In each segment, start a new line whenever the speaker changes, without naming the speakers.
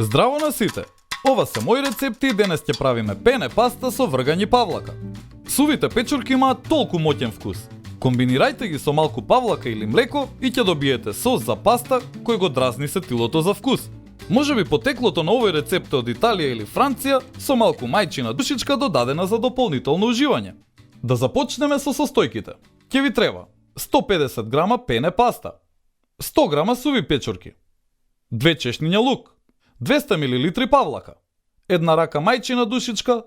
Здраво на сите! Ова се мои рецепти и денес ќе правиме пене паста со вргање павлака. Сувите печурки имаат толку моќен вкус. Комбинирајте ги со малку павлака или млеко и ќе добиете сос за паста кој го дразни сетилото за вкус. Можеби потеклото на овој рецепт е од Италија или Франција со малку мајчина душичка додадена за дополнително уживање. Да започнеме со состојките. Ќе ви треба 150 грама пене паста, 100 грама суви печурки, 2 чешниња лук, 200 мл павлака, една рака мајчина душичка,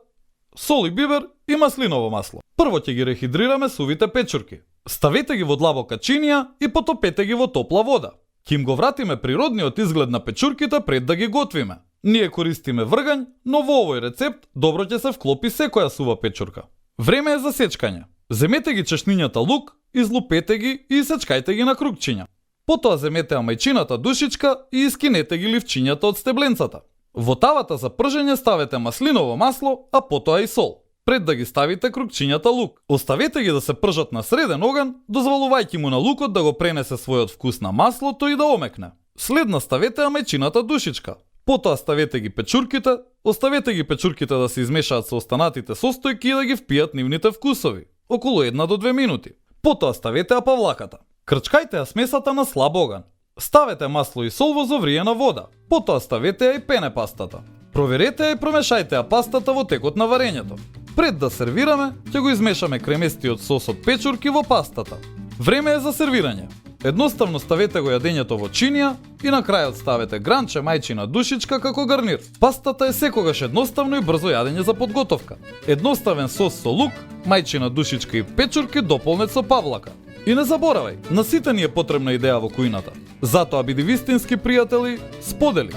сол и бибер и маслиново масло. Прво ќе ги рехидрираме сувите печурки. Ставете ги во длабока чинија и потопете ги во топла вода. Ќе им го вратиме природниот изглед на печурките пред да ги готвиме. Ние користиме вргањ, но во овој рецепт добро ќе се вклопи секоја сува печурка. Време е за сечкање. Земете ги чешнињата лук, излупете ги и исечкајте ги на крупчиња. Потоа земете мајчината душичка и искинете ги ливчињата од стебленцата. Во тавата за пржење ставете маслиново масло, а потоа и сол. Пред да ги ставите крупчињата лук. Оставете ги да се пржат на среден оган, дозволувајќи му на лукот да го пренесе својот вкус на маслото и да омекне. Следно ставете мајчината душичка. Потоа ставете ги печурките, оставете ги печурките да се измешаат со останатите состојки и да ги впијат нивните вкусови, околу 1 до 2 минути. Потоа ставете павлаката. Крчкајте ја смесата на слаб оган. Ставете масло и сол во зовриена вода. Потоа ставете ја и пене пастата. Проверете ја и промешајте ја пастата во текот на варењето. Пред да сервираме, ќе го измешаме креместиот сос од печурки во пастата. Време е за сервирање. Едноставно ставете го јадењето во чинија и на крајот ставете гранче мајчина душичка како гарнир. Пастата е секогаш едноставно и брзо јадење за подготовка. Едноставен сос со лук, мајчина душичка и печурки дополнет со павлака. И не заборавај, на сите ни е потребна идеја во кујната. Затоа биди вистински пријатели, сподели.